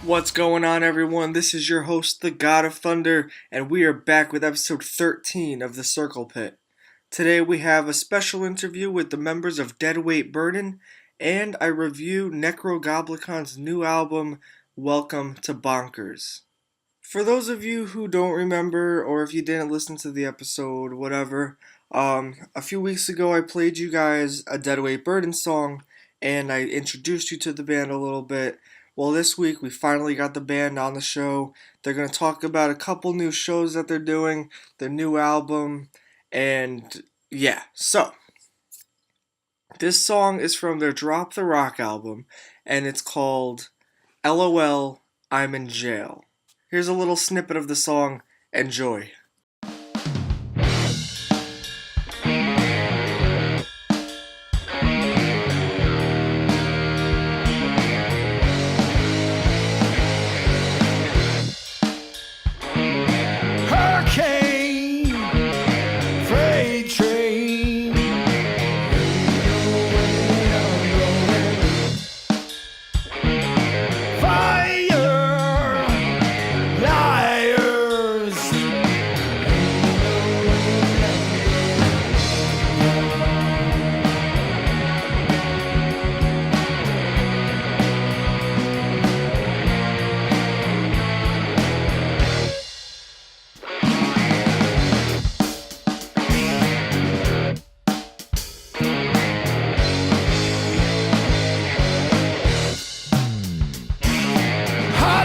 What's going on, everyone? This is your host, the God of Thunder, and we are back with episode 13 of The Circle Pit. Today we have a special interview with the members of Deadweight Burden, and I review Nekrogoblikon's new album, Welcome to Bonkers. For those of you who don't remember, or if you didn't listen to the episode, whatever, a few weeks ago I played you guys a Deadweight Burden song, and I introduced you to the band a little bit. Well, this week we finally got the band on the show. They're going to talk about a couple new shows that they're doing, their new album, and yeah. So, this song is from their Drop the Rock album, and it's called LOL, I'm in Jail. Here's a little snippet of the song. Enjoy.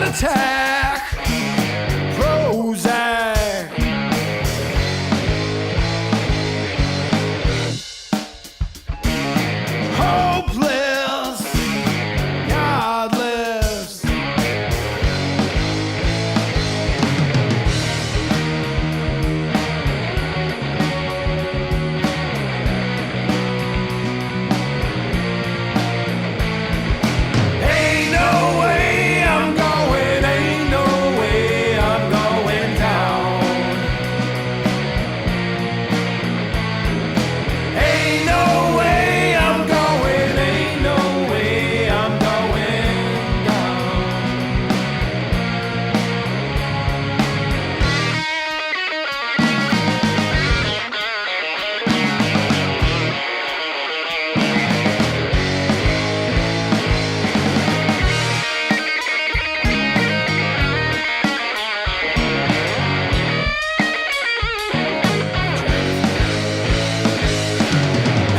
Attack, Prozac, hopeless, godless. Ain't no way I'm going, ain't no way I'm going down. Ain't no way I'm going, ain't no way I'm going down.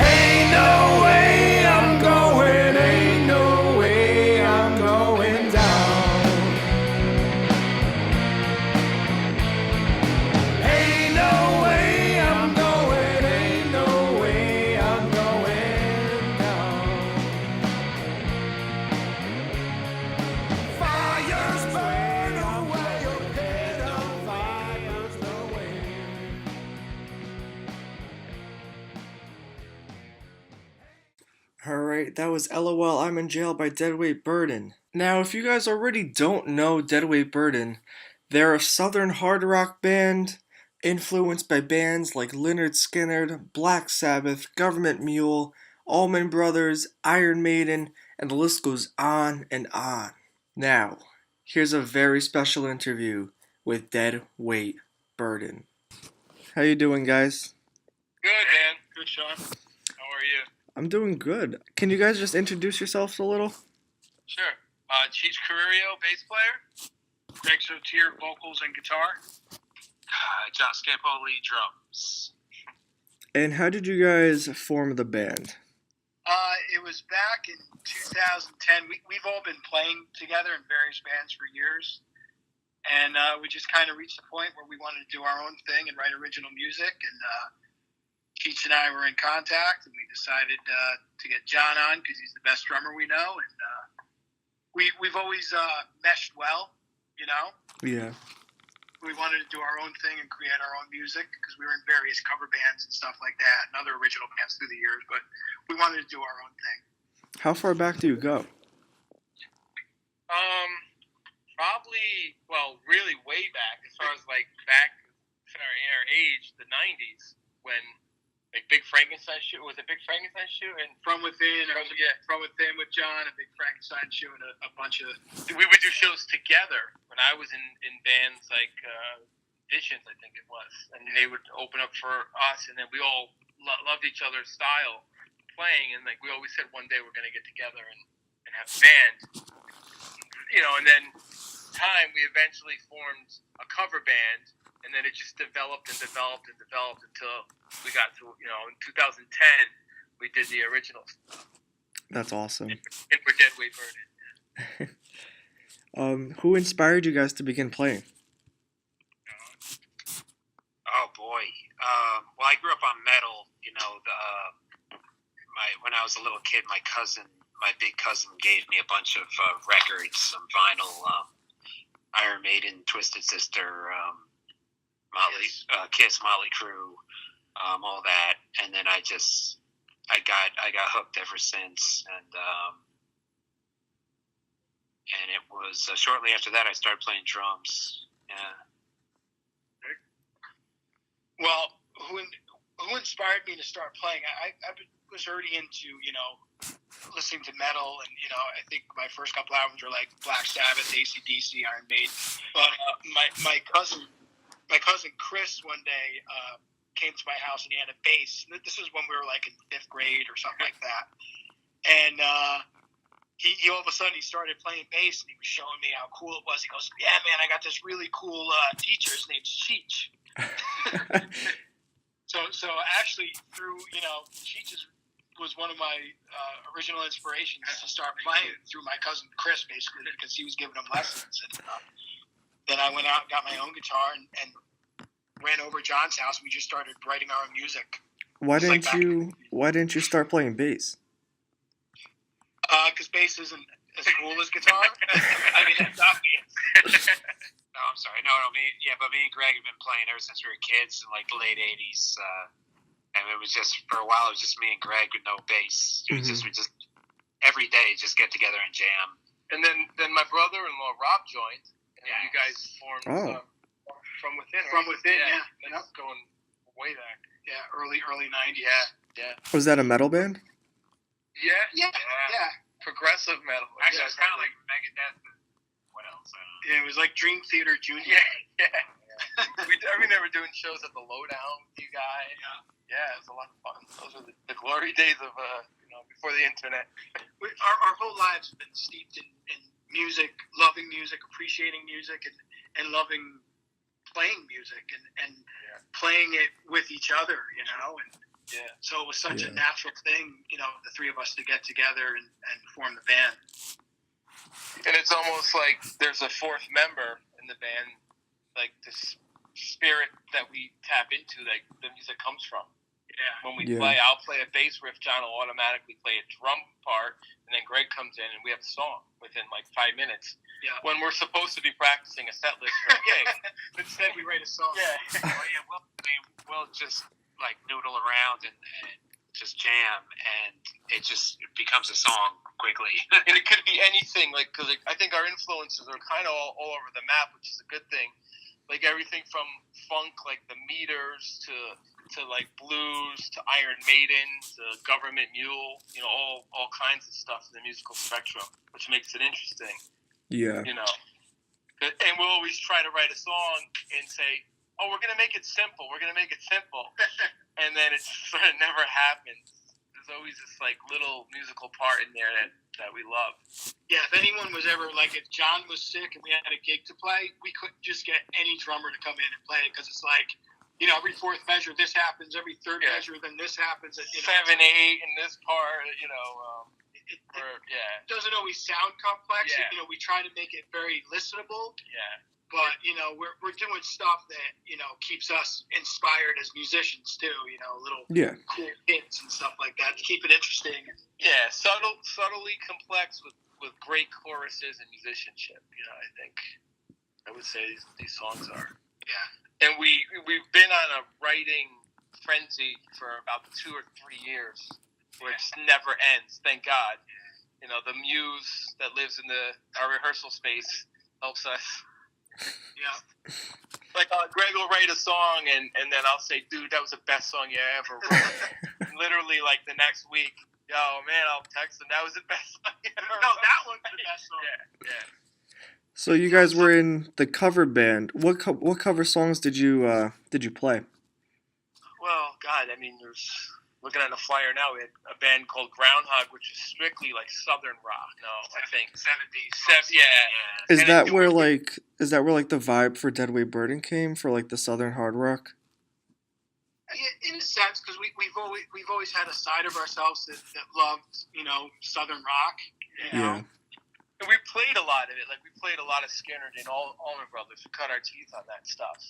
Ain't no way I'm going, ain't no way I'm going down. Ain't no way I'm going, ain't no way I'm going down. Fires burn away, your head on fire's the way. Alright, that was LOL, I'm in Jail by Deadweight Burden. Now, if you guys already don't know Deadweight Burden, they're a southern hard rock band influenced by bands like Lynyrd Skynyrd, Black Sabbath, Government Mule, Allman Brothers, Iron Maiden, and the list goes on and on. Now, here's a very special interview with Deadweight Burden. How you doing, guys? Good, man. Good, Sean. How are you? I'm doing good. Can you guys just introduce yourselves a little? Sure. Cheech Carrillo, bass player. Greg Sotier, vocals and guitar. John Scampoli, drums. And how did you guys form the band? It was back in 2010. We've all been playing together in various bands for years. And we just kind of reached the point where we wanted to do our own thing and write original music. And Cheech and I were in contact, and we decided to get John on because he's the best drummer we know. And we've always meshed well, you know? Yeah. We wanted to do our own thing and create our own music because we were in various cover bands and stuff like that and other original bands through the years, but we wanted to do our own thing. How far back do you go? Probably, well, really way back, as far as like back in our age, the 90s, when like Big Frankenstein shoot, was it Big Frankenstein shoot? And From Within with John and Big Frankenstein Frankenstein show and a bunch of. We would do shows together when I was in bands like Visions, I think it was, and they would open up for us, and then we all loved each other's style playing, and like we always said one day we're going to get together and have a band, and then we eventually formed a cover band, and then it just developed and developed and developed until we got to in 2010 we did the original stuff. That's awesome. And we're Dead Weight Burden. Who inspired you guys to begin playing? Oh boy. Well, I grew up on metal. When I was a little kid, my big cousin, gave me a bunch of records, some vinyl, Iron Maiden, Twisted Sister, Kiss, Motley Crue, all that, and then I got hooked ever since, and it was shortly after that I started playing drums. Yeah. Well, who inspired me to start playing? I was already into, listening to metal, and, I think my first couple albums were like Black Sabbath, AC/DC, Iron Maiden. But my cousin Chris one day came to my house, and he had a bass. This was when we were like in 5th grade or something like that. And he all of a sudden he started playing bass, and he was showing me how cool it was. He goes, "Yeah, man, I got this really cool teacher. His name's Cheech." So actually, through Cheech was one of my original inspirations to start playing through my cousin Chris, basically, because he was giving him lessons. And then I went out and got my own guitar and ran over to John's house, and we just started writing our own music. Why didn't you start playing bass? Because bass isn't as cool as guitar. I mean, that's obvious. No, I'm sorry. No, me and Greg have been playing ever since we were kids in like the late '80s, and it was just for a while. It was just me and Greg with no bass. It was we just every day just get together and jam. And then my brother-in-law Rob joined, and you guys formed From Within. Right? From Within, yeah. That's going way back. Yeah, early '90s. Yeah. Was that a metal band? Yeah. Progressive metal. Actually, it's kind of like Megadeth. What else? Yeah, it was like Dream Theater Junior. Yeah. I remember doing shows at the Lowdown with you guys. Yeah, it was a lot of fun. Those were the glory days of before the internet. Our whole lives have been steeped in music, loving music, appreciating music, and loving playing music and playing it with each other, So it was such a natural thing, the three of us to get together and form the band. And it's almost like there's a fourth member in the band, like this spirit that we tap into, like the music comes from. Yeah. When we play, I'll play a bass riff, John will automatically play a drum part, and then Greg comes in and we have a song within like 5 minutes. Yeah. When we're supposed to be practicing a set list for a gig. Instead we write a song. Yeah. We'll just like noodle around and just jam, and it becomes a song quickly. And it could be anything, because I think our influences are kind of all over the map, which is a good thing. Like everything from funk, like the Meters, to like blues, to Iron Maiden, to Government Mule, all kinds of stuff in the musical spectrum, which makes it interesting. Yeah. And we'll always try to write a song and say, "Oh, we're gonna make it simple. We're gonna make it simple," and then it sort of never happens. There's always this like little musical part in there that we love. Yeah, if anyone was ever like, if John was sick and we had a gig to play, we couldn't just get any drummer to come in and play it, because it's like, every fourth measure this happens, every third measure then this happens. 7/8 in this part, It doesn't always sound complex. Yeah. We try to make it very listenable. Yeah. But we're doing stuff that keeps us inspired as musicians too. Little cool hits and stuff like that to keep it interesting. Yeah, subtly complex with great choruses and musicianship. I think I would say these songs are. Yeah, and we've been on a writing frenzy for about 2 or 3 years, where it just never ends. Thank God. The muse that lives in our rehearsal space helps us. Yeah. Like Greg will write a song and then I'll say, "Dude, that was the best song you ever wrote." Literally, like the next week, Yo, man, I'll text him. That was the best song ever. No, that one's the best song. Yeah. So you guys were in the cover band. What cover songs did you play? Well, God, I mean, there's looking at the flyer now. We had a band called Groundhog, which is strictly like Southern rock. No, I think 70s. Yeah. Is And that it where was- like the vibe for Deadweight Burden came for like the Southern hard rock? Yeah, in a sense, because we've always had a side of ourselves that loved, Southern rock. Yeah. And we played a lot of it. Like we played a lot of Skinner and Allman Brothers. We cut our teeth on that stuff.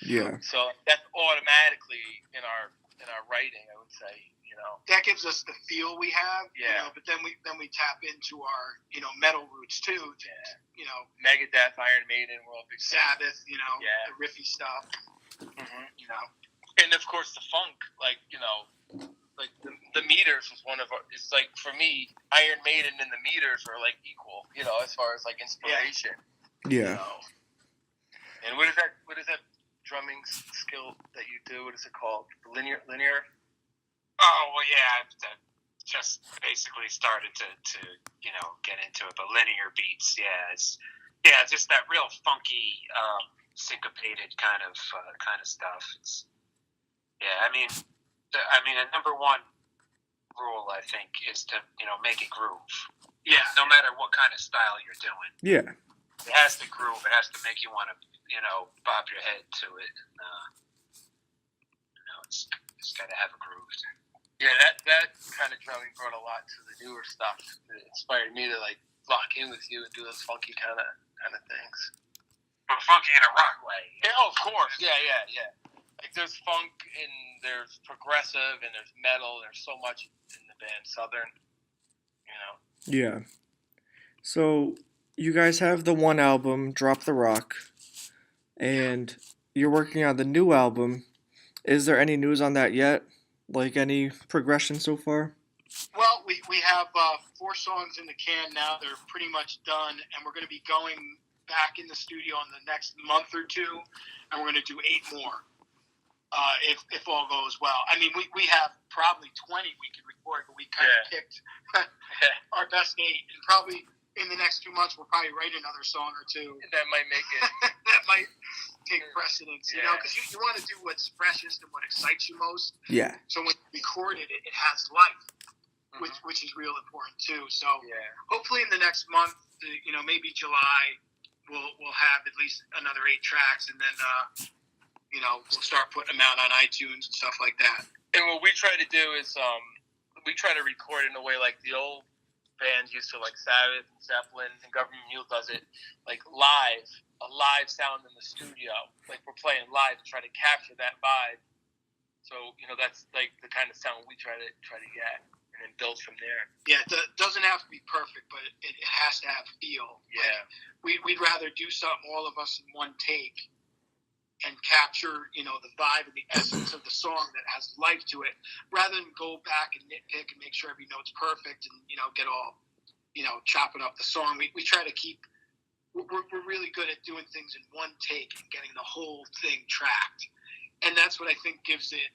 Yeah. So that's automatically in our writing, I would say. That gives us the feel we have. Yeah. But then we tap into our metal roots too. Megadeth, Iron Maiden, we're all big fans. Sabbath. Yeah. The riffy stuff. And of course the funk, like the Meters was one of our. It's like for me, Iron Maiden and the Meters are like equal, as far as like inspiration. Yeah. And what is that drumming skill that you do? What is it called? Linear. Oh well, yeah. I've just basically started to get into it, but linear beats, it's just that real funky, syncopated kind of stuff. A number one rule I think is to make it groove. Yeah. No matter what kind of style you're doing, Yeah. it has to groove. It has to make you want to bob your head to it. It's got to have a groove. Yeah, that kind of drumming brought a lot to the newer stuff. It inspired me to like lock in with you and do those funky kind of things. But funky in a rock way. Yeah, of course. Yeah. Like there's funk and there's progressive and there's metal. There's so much in the band Southern. Yeah. So you guys have the one album, Drop the Rock, and you're working on the new album. Is there any news on that yet? Like any progression so far? Well, we have 4 songs in the can now. They're pretty much done, and we're going to be going back in the studio in the next month or two, and we're going to do 8 more if all goes well. I mean, we have probably 20 we could record, but we kind of picked our best 8, and probably in the next 2 months we'll probably write another song or 2. That might make it. That might take precedence, because you want to do what's freshest and what excites you most. Yeah. So when you record it, it has life, which is real important too. So hopefully in the next month, maybe July, we'll have at least another 8 tracks, and then we'll start putting them out on iTunes and stuff like that. And what we try to do is we try to record in a way like the old bands used to, like Sabbath and Zeppelin and Government Mule does it, like live, a live sound in the studio. Like we're playing live to try to capture that vibe. So, that's like the kind of sound we try to get and then build from there. Yeah, it doesn't have to be perfect, but it has to have feel. Yeah. Like, we'd rather do something, all of us, in one take and capture, the vibe and the essence of the song that has life to it, rather than go back and nitpick and make sure every note's perfect and, get all, chopping up the song. We try to keep, we're really good at doing things in one take and getting the whole thing tracked. And that's what I think gives it,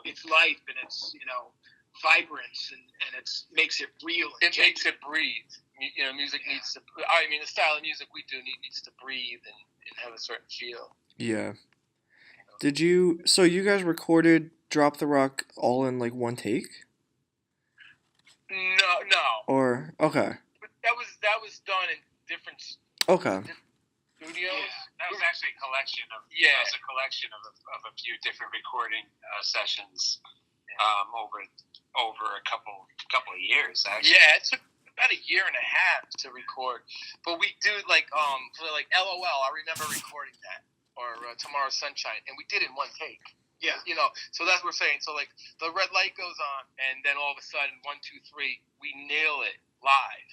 its life and its, vibrance and makes it real. It makes it breathe. Music needs to, the style of music we do needs to breathe and have a certain feel. Yeah. So you guys recorded Drop the Rock all in like one take? No. Or, okay. But that was done in different Okay. studios. Yeah, that was actually a collection of of a few different recording sessions over a couple of years actually. Yeah, it took about a year and a half to record, but we do like LOL. I remember recording that, or Tomorrow's Sunshine, and we did it in one take. Yeah. So that's what we're saying. So like the red light goes on, and then all of a sudden 1, 2, 3, we nail it live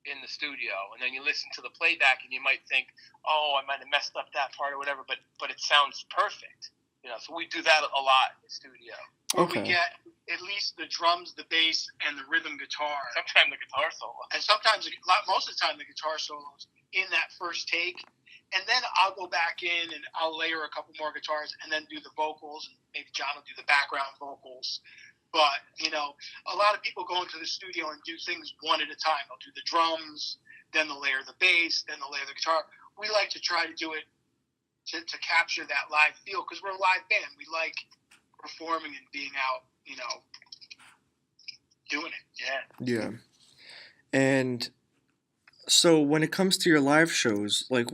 in the studio, and then you listen to the playback, and you might think, oh, I might have messed up that part or whatever, but it sounds perfect. So we do that a lot in the studio. Okay. We get at least the drums, the bass, and the rhythm guitar. Sometimes the guitar solo. And sometimes, most of the time, the guitar solos in that first take. And then I'll go back in and I'll layer a couple more guitars and then do the vocals. And maybe John will do the background vocals. But, a lot of people go into the studio and do things one at a time. They'll do the drums, then they'll layer the bass, then they'll layer the guitar. We like to try to do it to capture that live feel because we're a live band. We like performing and being out, doing it. Yeah. Yeah. And so when it comes to your live shows, like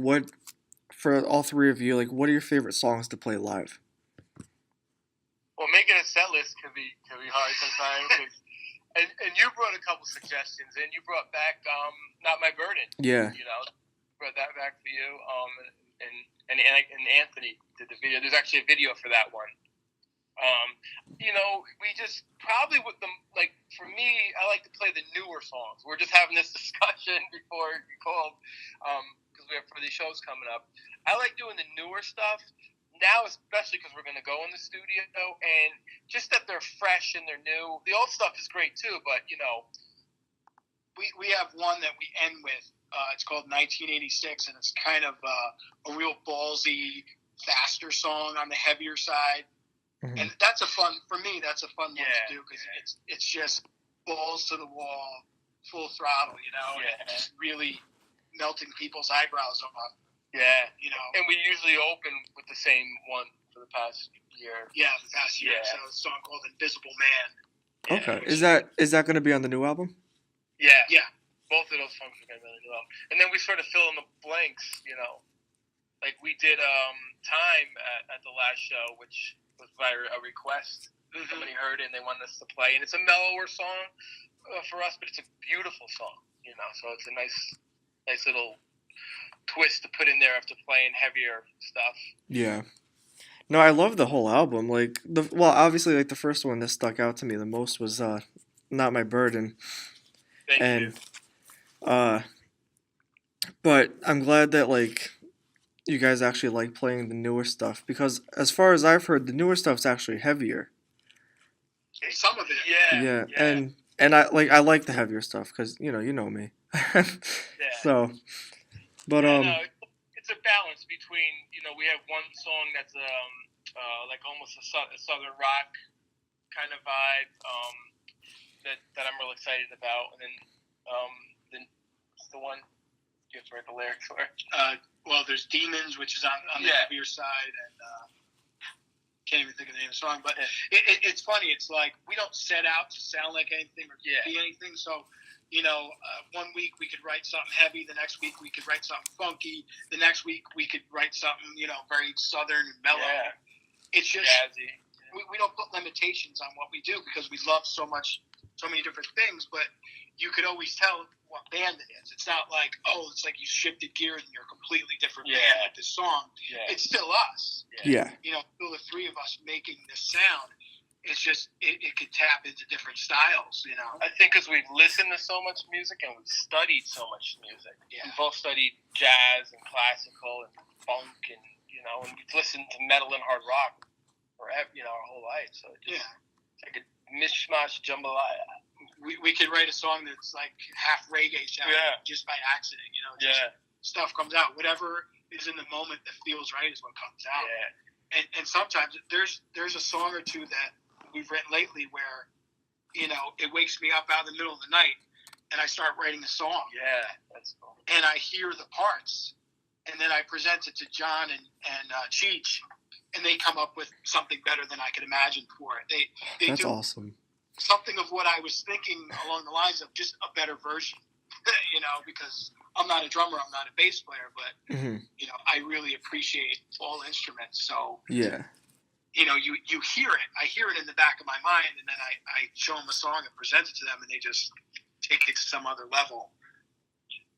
for all three of you, like what are your favorite songs to play live? Well, making a set list can be hard sometimes. and you brought a couple suggestions, and you brought back "Not My Burden." Yeah. Brought that back for you. And Anthony did the video. There's actually a video for that one. We just probably for me, I like to play the newer songs. We're just having this discussion before you called because we have for these shows coming up. I like doing the newer stuff. Now, especially because we're going to go in the studio, and just that they're fresh and they're new. The old stuff is great too, but we have one that we end with. It's called 1986, and it's kind of a real ballsy, faster song on the heavier side. Mm-hmm. And that's a fun one to do because it's just balls to the wall, full throttle, and just really melting people's eyebrows off. Yeah, and we usually open with the same one for the past year. Yeah, the past year. So it's a song called "Invisible Man." Okay, is that going to be on the new album? Yeah, yeah. Both of those songs are going to be on the new album, and then we sort of fill in the blanks. Like we did "Time" at the last show, which was by a request. Mm-hmm. Somebody heard it and they wanted us to play, and it's a mellower song for us, but it's a beautiful song. So it's a nice little twist to put in there after playing heavier stuff. Yeah. No, I love the whole album. Obviously, like the first one that stuck out to me the most was "Not My Burden." Thank you. But I'm glad that you guys actually like playing the newer stuff because as far as I've heard, the newer stuff's actually heavier. Some of it. Yeah. And I like the heavier stuff because you know me. Yeah. So. But it's a balance between we have one song that's like almost a southern rock kind of vibe that I'm real excited about, and then the one you have to write the lyrics for. Well, there's "Demons," which is on the heavier side, and can't even think of the name of the song. But it's funny. It's like we don't set out to sound like anything or be anything. So. 1 week we could write something heavy. The next week we could write something funky. The next week we could write something, very southern and mellow. Yeah. It's just jazzy. We don't put limitations on what we do because we love so many different things. But you could always tell what band it is. It's not like it's like you shifted gears and you're a completely different band with this song. Yeah. It's still us. Yeah. Still the three of us making this sound. It's just it could tap into different styles, I think because we've listened to so much music and we've studied so much music. Yeah. We've both studied jazz and classical and funk and and we've listened to metal and hard rock forever, our whole life. So it's like a mishmash jambalaya. We could write a song that's like half reggae sound just by accident, stuff comes out. Whatever is in the moment that feels right is what comes out. Yeah. And sometimes there's a song or two that we've written lately where, it wakes me up out of the middle of the night and I start writing a song. Yeah, that's cool. And I hear the parts and then I present it to John and Cheech and they come up with something better than I could imagine for it. They That's do awesome. Something of what I was thinking along the lines of just a better version, because I'm not a drummer, I'm not a bass player, but, I really appreciate all instruments. So, you hear it. I hear it in the back of my mind, and then I show them a song and present it to them, and they just take it to some other level,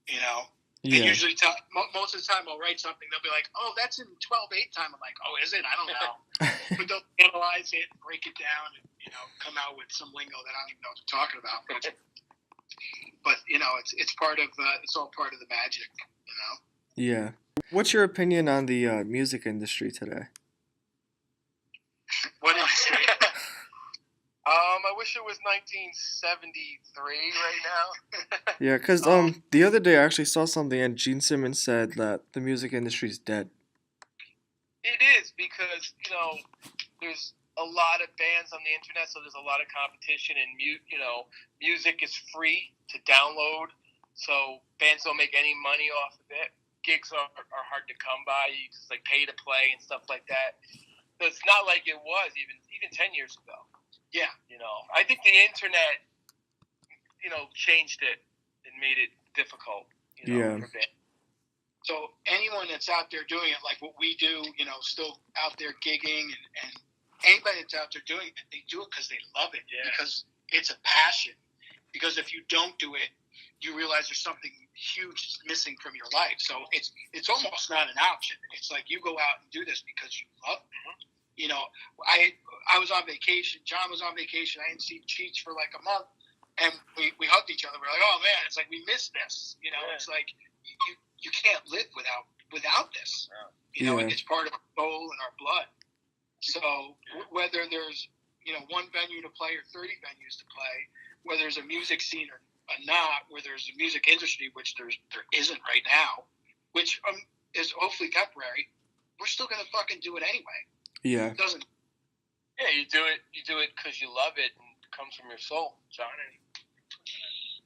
Yeah. And usually, most of the time, I'll write something, they'll be like, oh, that's in 12/8 time. I'm like, oh, is it? I don't know. But they'll analyze it, break it down, and, come out with some lingo that I don't even know what they're talking about. But it's part of it's all part of the magic, Yeah. What's your opinion on the music industry today? What industry? I wish it was 1973 right now. Yeah, because the other day I actually saw something and Gene Simmons said that the music industry's dead. It is because there's a lot of bands on the internet, so there's a lot of competition, and music is free to download, so bands don't make any money off of it. Gigs are hard to come by. You just like pay to play and stuff like that. So it's not like it was even 10 years ago. Yeah. I think the internet, changed it and made it difficult, for bands. So anyone that's out there doing it like what we do, still out there gigging, and anybody that's out there doing it, they do it because they love it, because it's a passion. Because if you don't do it, you realize there's something huge missing from your life. So it's almost not an option. It's like you go out and do this because you love it. I was on vacation. John was on vacation. I hadn't seen Cheech for like a month, and we hugged each other. We're like, oh man, it's like we miss this. It's like you can't live without this. It's part of our soul and our blood. So whether there's one venue to play or 30 venues to play, whether there's a music scene or not, where there's a music industry, which there isn't right now, which is hopefully temporary, we're still gonna fucking do it anyway. Yeah. It doesn't. Yeah, you do it because you love it and it comes from your soul, John.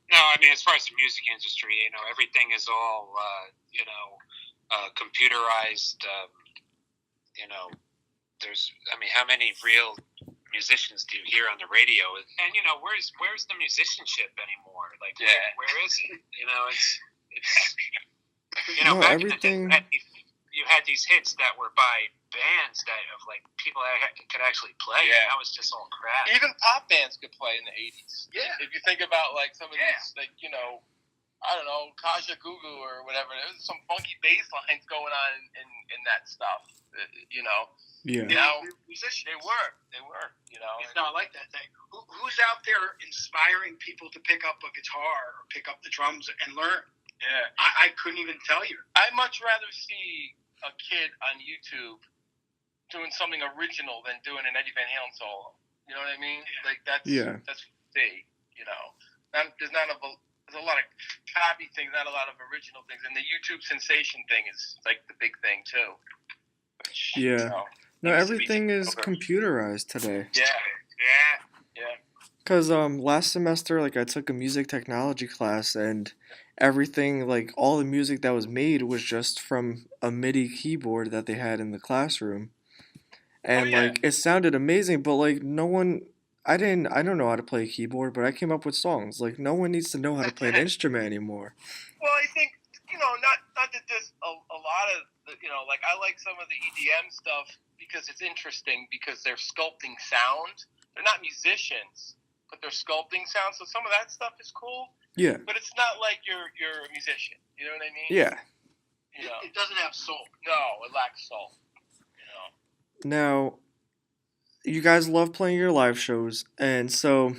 No, I mean, as far as the music industry, everything is all, computerized. How many real musicians do you hear on the radio? And where's the musicianship anymore? Like, where is it? No, back everything. in the day, you had these hits that were by bands that of like people that could actually play. Yeah. That was just all crap. Even pop bands could play in the 80s. Yeah. If you think about like some of these, like, I don't know, Kaja Gugu or whatever, there's some funky bass lines going on in that stuff, Yeah. Now, they were, It's not like that thing. Who's out there inspiring people to pick up a guitar or pick up the drums and learn? Yeah. I couldn't even tell you. I'd much rather see a kid on YouTube doing something original than doing an Eddie Van Halen solo. You know what I mean? Yeah. Like that's Yeah. that's There's a lot of copy things, not a lot of original things, and the YouTube sensation thing is like the big thing too. Which, Yeah. No, everything is computerized today. Yeah. Cause last semester, like, I took a music technology class, and everything, like, all the music that was made was just from a MIDI keyboard that they had in the classroom, and like it sounded amazing. But like I don't know how to play a keyboard, but I came up with songs. Like, no one needs to know how to play an instrument anymore. Well, I think not that there's a lot of like I like some of the EDM stuff because it's interesting because they're sculpting sound. They're not musicians, but they're sculpting sound. So some of that stuff is cool. Yeah. But it's not like you're a musician. You know what I mean? Yeah. It doesn't have soul. No, it lacks soul. Now, you guys love playing your live shows, and so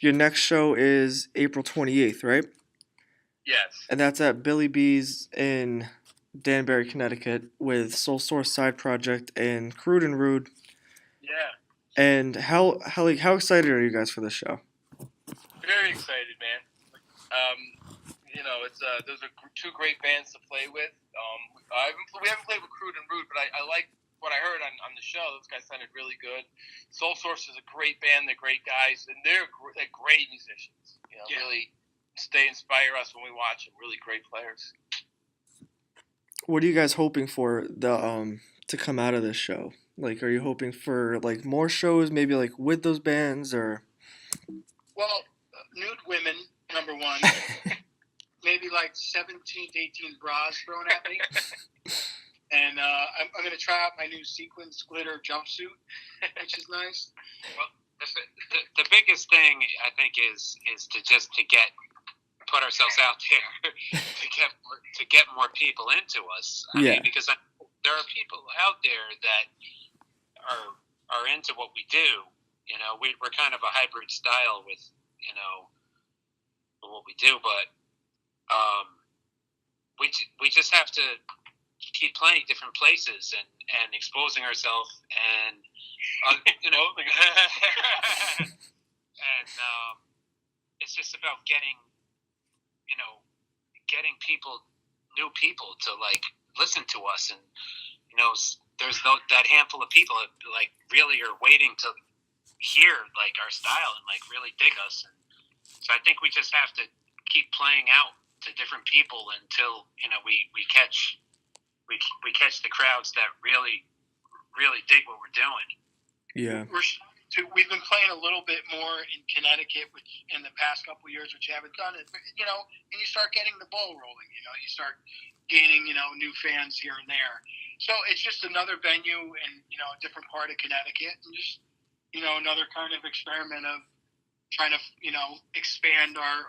your next show is April 28th, right? Yes. And that's at Billy B's in Danbury, Connecticut, with Soul Source Side Project and Crude and Rude. Yeah. And how excited are you guys for this show? Very excited, man. It's those are two great bands to play with. We haven't played with Crude and Rude, but I like what I heard on the show. Those guys sounded really good. Soul Source is a great band. They're great guys, and they're great musicians. Really inspire us when we watch them. Really great players. What are you guys hoping for to come out of this show? Like, are you hoping for like more shows, maybe like with those bands, or? Well, nude women, number one. Maybe like 17 to 18 bras thrown at me. And I'm going to try out my new sequins glitter jumpsuit, which is nice. Well, the biggest thing I think is to put ourselves out there to get more people into us. I mean, because there are people out there that are into what we do. We're kind of a hybrid style with what we do, but we just have to keep playing different places and exposing ourselves and it's just about getting new people to like listen to us and that handful of people that like really are waiting to hear like our style and like really dig us. And so I think we just have to keep playing out to different people until we catch the crowds that really dig what we're doing. Yeah. We've been playing a little bit more in Connecticut, which in the past couple of years, which you haven't done it, and you start getting the ball rolling. You start gaining new fans here and there. So it's just another venue in a different part of Connecticut, and just another kind of experiment of trying to expand our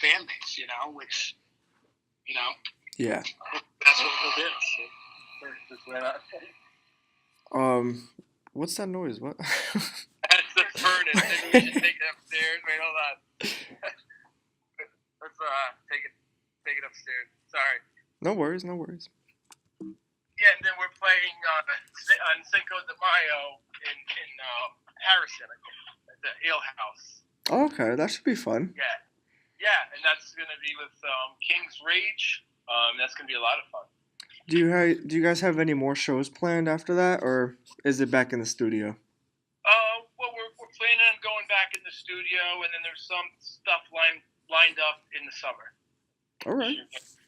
fan base. Which Yeah. that's what we'll do. What's that noise? What? That's the furnace. Maybe we should take it upstairs. Wait, hold on. Let's take it upstairs. Sorry. No worries. Yeah, and then we're playing on Cinco de Mayo in Harrison, I think, at the Ale House. Okay, that should be fun. Yeah, and that's gonna be with King's Rage. That's gonna be a lot of fun. Do you guys have any more shows planned after that, or is it back in the studio? Well, we're planning on going back in the studio, and then there's some stuff lined up in the summer. All right.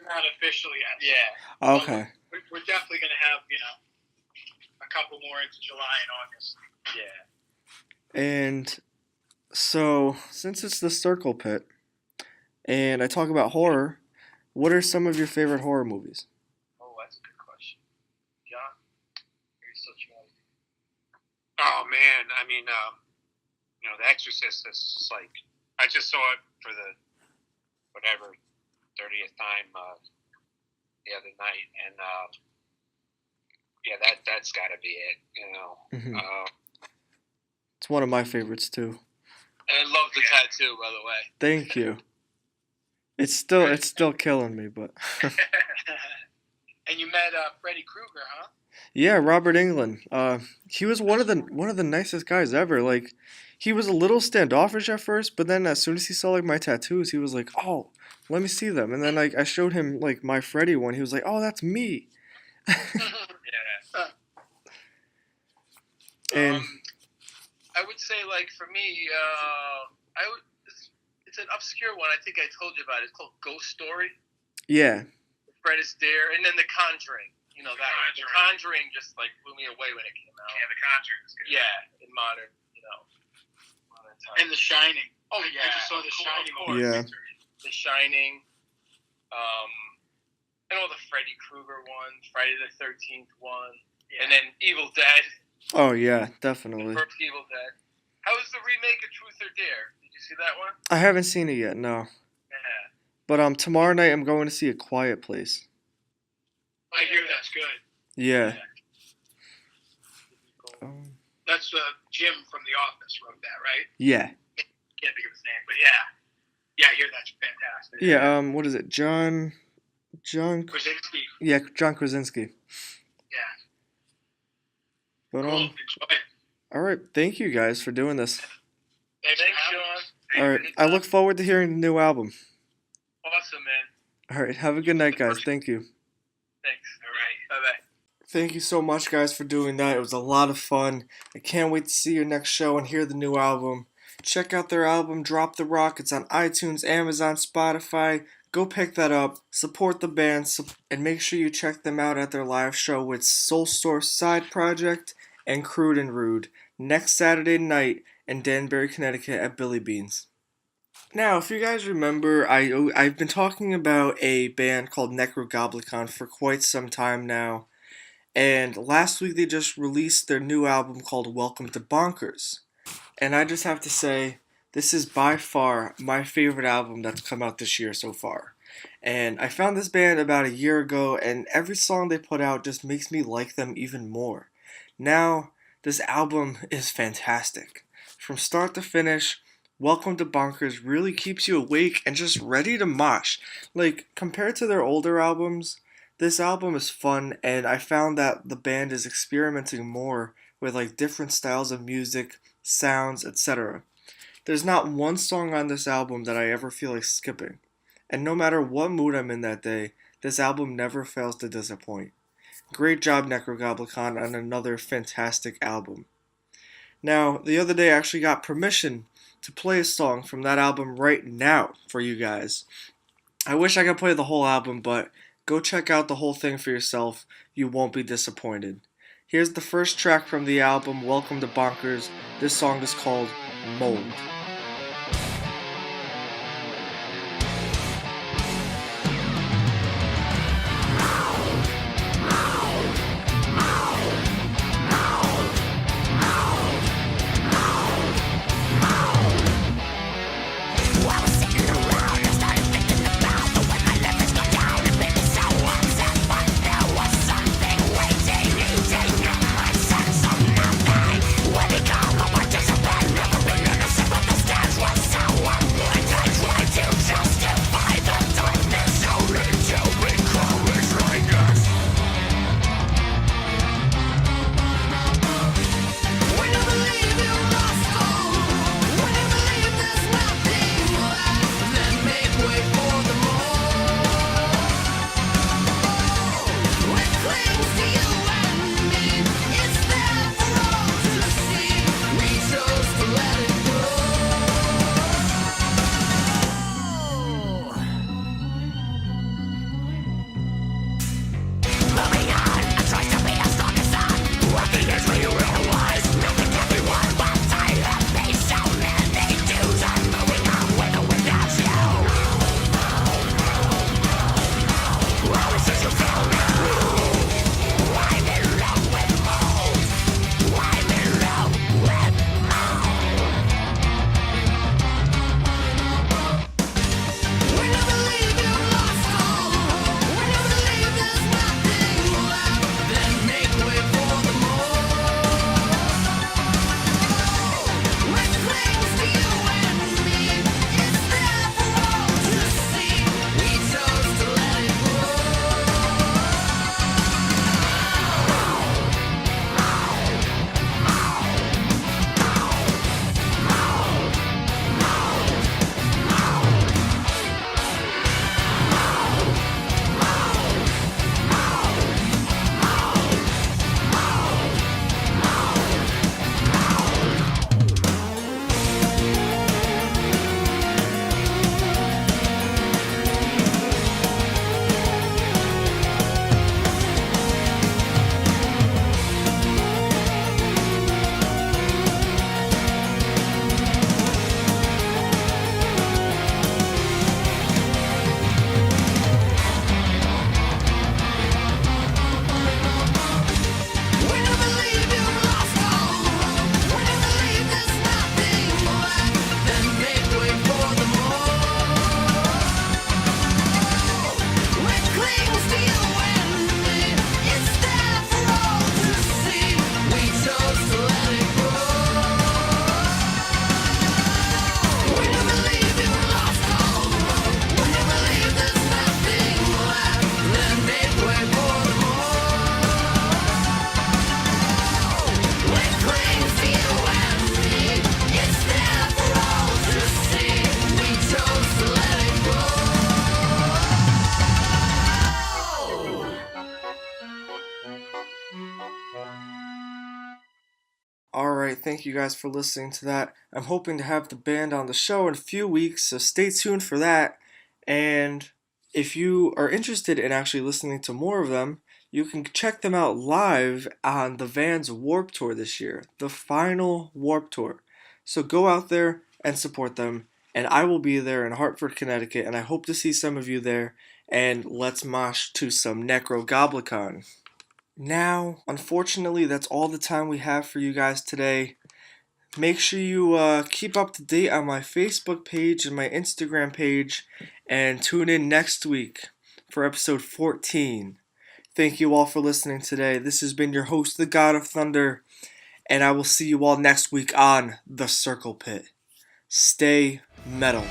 Not officially yet. Yeah. Okay. We're definitely going to have a couple more into July and August. Yeah. And so, since it's the Circle Pit, and I talk about horror, what are some of your favorite horror movies? Oh, that's a good question. John, you're such a... Oh man, I mean, The Exorcist is just like I just saw it for the 30th time the other night, and that's got to be it. Mm-hmm. It's one of my favorites too. And I love the tattoo, by the way. Thank you. It's still killing me, but. And you met Freddy Krueger, huh? Yeah, Robert Englund. He was one of the nicest guys ever. Like, he was a little standoffish at first, but then as soon as he saw like my tattoos, he was like, "Oh, let me see them." And then like I showed him like my Freddy one. He was like, "Oh, that's me." Yeah. And I would say, like, for me, it's an obscure one. I think I told you about it. It's called Ghost Story. yeah, Fred Astaire, and then The Conjuring. The Conjuring just like blew me away when it came out. Yeah, The Conjuring is good. Yeah, in modern times. And The Shining. Oh yeah, I just saw The Shining. Of course. Yeah. The Shining. And all the Freddy Krueger ones, Friday the 13th one, and then Evil Dead. oh yeah, definitely. First Evil Dead. How was the remake of Truth or Dare? Did you see that one? I haven't seen it yet, no. Yeah. But tomorrow night I'm going to see A Quiet Place. I hear that's good. Yeah. That's Jim from The Office wrote that, right? Yeah. Can't think of his name, but yeah, I hear that's fantastic. Yeah. What is it? John. Krasinski. Yeah, John Krasinski. Yeah. But Cool. Enjoy it. all right. Thank you guys for doing this. Thanks, Thanks, John. Sean. All right. I look forward to hearing the new album. Awesome, man. All right. Have a good night, guys. Thank you. Thanks. All right. Bye-bye. Thank you so much, guys, for doing that. It was a lot of fun. I can't wait to see your next show and hear the new album. Check out their album, Drop the Rock. It's on iTunes, Amazon, Spotify. Go pick that up. Support the band, and make sure you check them out at their live show with Soul Source Side Project and Crude and Rude next Saturday night in Danbury, Connecticut at Billy Bean's. Now, if you guys remember, I've been talking about a band called Nekrogoblikon for quite some time now. And last week they just released their new album called Welcome to Bonkers. And I just have to say, this is by far my favorite album that's come out this year so far. And I found this band about a year ago, and every song they put out just makes me like them even more. Now, this album is fantastic. From start to finish, Welcome to Bonkers really keeps you awake and just ready to mosh. Like, compared to their older albums, this album is fun, and I found that the band is experimenting more with like different styles of music, sounds, etc. There's not one song on this album that I ever feel like skipping. And no matter what mood I'm in that day, this album never fails to disappoint. Great job, Nekrogoblikon, on another fantastic album. Now, the other day I actually got permission to play a song from that album right now for you guys. I wish I could play the whole album, but go check out the whole thing for yourself. You won't be disappointed. Here's the first track from the album, Welcome to Bonkers. This song is called Mold. Alright, thank you guys for listening to that. I'm hoping to have the band on the show in a few weeks, so stay tuned for that. And if you are interested in actually listening to more of them, you can check them out live on the Vans Warp Tour this year, the final Warp Tour. So go out there and support them, and I will be there in Hartford, Connecticut, and I hope to see some of you there, and let's mosh to some Nekrogoblikon. Now, unfortunately, that's all the time we have for you guys today. Make sure you keep up to date on my Facebook page and my Instagram page, and tune in next week for episode 14. Thank you all for listening today. This has been your host, the God of Thunder, and I will see you all next week on The Circle Pit. Stay metal.